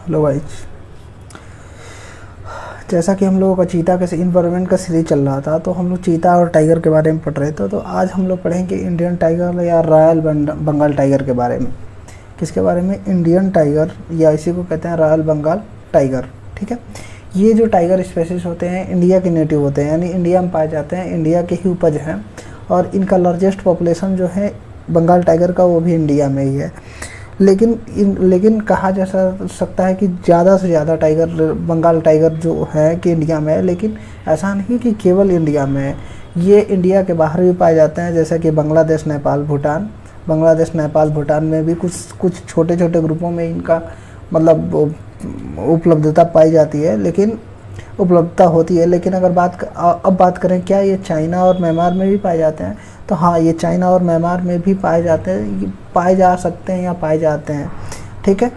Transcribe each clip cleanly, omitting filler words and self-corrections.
Hello guys, जैसा कि हम लोगों का चीता के इन्वायरमेंट का सीरीज चल रहा था, तो हम लोग चीता और टाइगर के बारे में पढ़ रहे थे। तो आज हम लोग पढ़ेंगे इंडियन टाइगर या रॉयल बंगाल टाइगर के बारे में। किसके बारे में? इंडियन टाइगर, या इसी को कहते हैं रॉयल बंगाल टाइगर। ठीक है, ये जो टाइगर स्पेसीज होते हैं इंडिया के नेटिव होते हैं, यानी इंडिया में पाए जाते हैं, इंडिया के ही उपज हैं। और इनका लार्जेस्ट पॉपुलेशन जो है बंगाल टाइगर का, वो भी इंडिया में ही है। लेकिन कहा जा सकता है कि ज़्यादा से ज़्यादा टाइगर, बंगाल टाइगर जो है कि इंडिया में है, लेकिन ऐसा नहीं कि केवल इंडिया में है। ये इंडिया के बाहर भी पाए जाते हैं, जैसे कि बांग्लादेश, नेपाल, भूटान। बांग्लादेश, नेपाल, भूटान में भी कुछ छोटे छोटे ग्रुपों में इनका मतलब उपलब्धता पाई जाती है, लेकिन उपलब्धता होती है। लेकिन अगर अब बात करें क्या ये चाइना और म्यांमार में भी पाए जाते हैं, तो हाँ, ये चाइना और म्यांमार में भी पाए जाते हैं, पाए जा सकते हैं या पाए जाते हैं। ठीक है,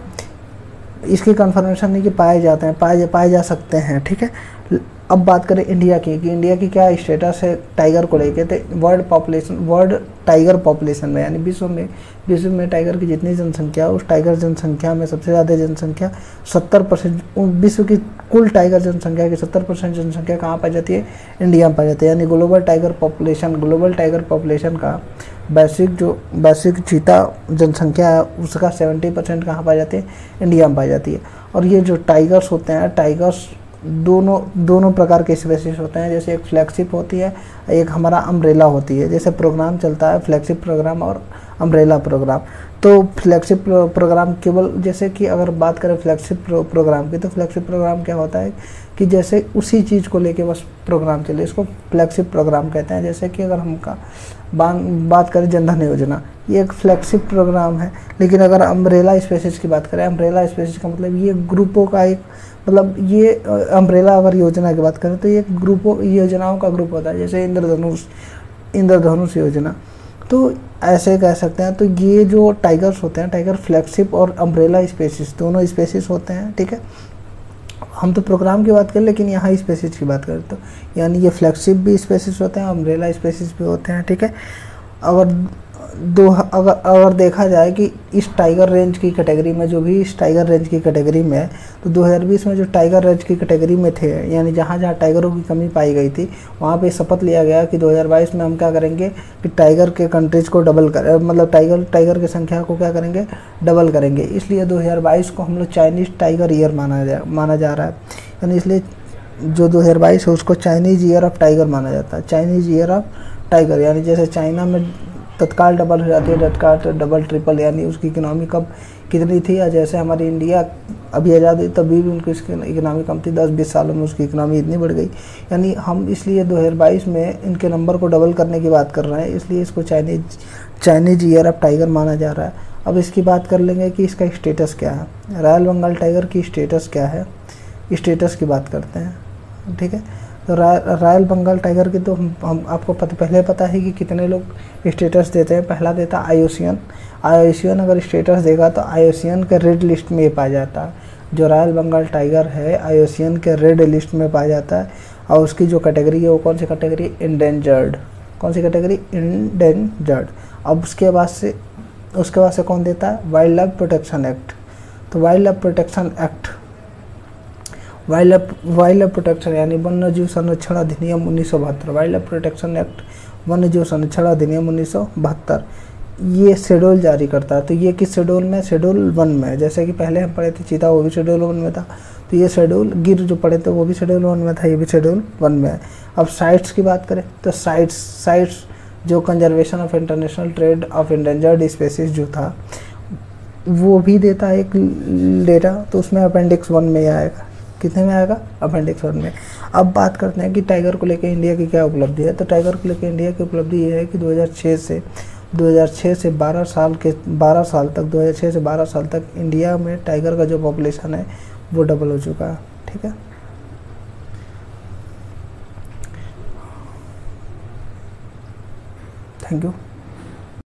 इसकी कंफर्मेशन नहीं कि पाए जाते हैं, पाए जा सकते हैं। ठीक है, अब बात करें इंडिया की कि इंडिया की क्या स्टेटस है टाइगर को लेके। तो वर्ल्ड टाइगर पॉपुलेशन में, यानी विश्व में टाइगर की जितनी जनसंख्या, उस टाइगर जनसंख्या में सबसे ज़्यादा जनसंख्या 70%, विश्व की कुल टाइगर जनसंख्या की 70% जनसंख्या कहाँ पाई जाती है? इंडिया में पाई जाती है। यानी ग्लोबल टाइगर पॉपुलेशन का वैश्विक चीता जनसंख्या है, उसका 70% कहाँ पाई जाती है? इंडिया में पाई जाती है। और ये जो टाइगर्स होते हैं, टाइगर्स दोनों प्रकार के स्पेसीज होते हैं। जैसे एक फ्लैगशिप होती है, एक हमारा अम्ब्रेला होती है। जैसे प्रोग्राम चलता है फ्लैगशिप प्रोग्राम और अम्ब्रेला प्रोग्राम। तो फ्लैगशिप प्रोग्राम केवल, जैसे कि अगर बात करें फ्लैगशिप प्रोग्राम की, तो फ्लैगशिप प्रोग्राम क्या होता है कि जैसे उसी चीज़ को लेके बस प्रोग्राम चले, इसको फ्लैगशिप प्रोग्राम कहते हैं। जैसे कि अगर हम बात करें जनधन योजना, ये एक फ्लैगशिप प्रोग्राम है। लेकिन अगर अम्ब्रेला स्पेसीज की बात करें, अम्ब्रेला स्पेसीज का मतलब ये ग्रुपों का एक, मतलब ये अम्ब्रेला अगर योजना की बात करें तो ये योजनाओं का ग्रुप होता है। जैसे इंद्रधनुष योजना, तो ऐसे कह सकते हैं। तो ये जो टाइगर्स होते हैं, टाइगर फ्लैगशिप और अम्ब्रेला स्पेसीज दोनों स्पेसीज होते हैं। ठीक है, हम तो प्रोग्राम की बात करें, लेकिन यहाँ स्पेसीज की बात करें तो यानी ये फ्लैगशिप भी स्पेसीज होते हैं, अम्ब्रेला स्पेसीज भी होते हैं। ठीक है, अगर देखा जाए कि इस टाइगर रेंज की कैटेगरी में, जो भी इस टाइगर रेंज की कैटेगरी में है, तो 2020 में जो टाइगर रेंज की कैटेगरी में थे, यानी जहाँ जहाँ टाइगरों की कमी पाई गई थी, वहाँ पे शपथ लिया गया कि 2022 में हम क्या करेंगे कि टाइगर के कंट्रीज को डबल कर, मतलब टाइगर की संख्या को क्या करेंगे? डबल करेंगे। इसलिए 2022 को हम लोग चाइनीज़ टाइगर ईयर माना जा रहा है। यानी इसलिए जो 2022 है उसको चाइनीज़ ईयर ऑफ टाइगर माना जाता है। चाइनीज़ ईयर ऑफ टाइगर, यानी जैसे चाइना में तत्काल डबल हो जाती है, तत्काल डबल ट्रिपल, यानी उसकी इकोनॉमी कब कितनी थी, या जैसे हमारी इंडिया अभी आज़ाद हुई तभी भी उनकी इकोनॉमी कम थी, 10-20 सालों में उसकी इकोनॉमी इतनी बढ़ गई। यानी हम इसलिए 2022 में इनके नंबर को डबल करने की बात कर रहे हैं, इसलिए इसको चाइनीज ईयर ऑफ टाइगर माना जा रहा है। अब इसकी बात कर लेंगे कि इसका स्टेटस क्या है। रॉयल बंगाल टाइगर की स्टेटस क्या है, स्टेटस की बात करते हैं। ठीक है, तो रॉयल बंगाल टाइगर की तो हम आपको पहले पता है कि कितने लोग स्टेटस देते हैं। पहला देता आईयूसीएन अगर स्टेटस देगा तो आईयूसीएन के रेड लिस्ट में पाया जाता है। जो रॉयल बंगाल टाइगर है आईयूसीएन के रेड लिस्ट में पाया जाता है। और उसकी जो कैटेगरी है वो कौन सी कैटेगरी? इंडेंजर्ड। कौन सी कैटेगरी? इंडेंजर्ड। अब उसके बाद से कौन देता है? Wild life protection act. तो वाइल्ड लाइफ प्रोटेक्शन यानी वन्यजीव संरक्षण अधिनियम 1972, वाइल्ड लाइफ प्रोटेक्शन एक्ट, वन्यजीव संरक्षण अधिनियम 1972, ये शेड्यूल जारी करता है। तो ये किस शेड्यूल में? शेड्यूल 1 में। जैसे कि पहले हम पढ़े थे चीता, वो भी शेड्यूल 1 में था। तो ये शेड्यूल गिर जो पढ़े थे वो भी शेड्यूल 1 में था, ये भी शेड्यूल 1 में है। अब साइट्स की बात करें तो साइट्स जो conservation of international trade off endangered species जो था, वो भी देता है एक डेटा। तो उसमें अपेंडिक्स 1 में आएगा। कितने में आएगा? अपेंडिक्स 1 में। अब बात करते हैं कि टाइगर को लेकर इंडिया की क्या उपलब्धि है। तो टाइगर को लेकर इंडिया की उपलब्धि ये है कि 2006 से 12 साल तक इंडिया में टाइगर का जो पॉपुलेशन है वो डबल हो चुका है। ठीक है, थैंक यू।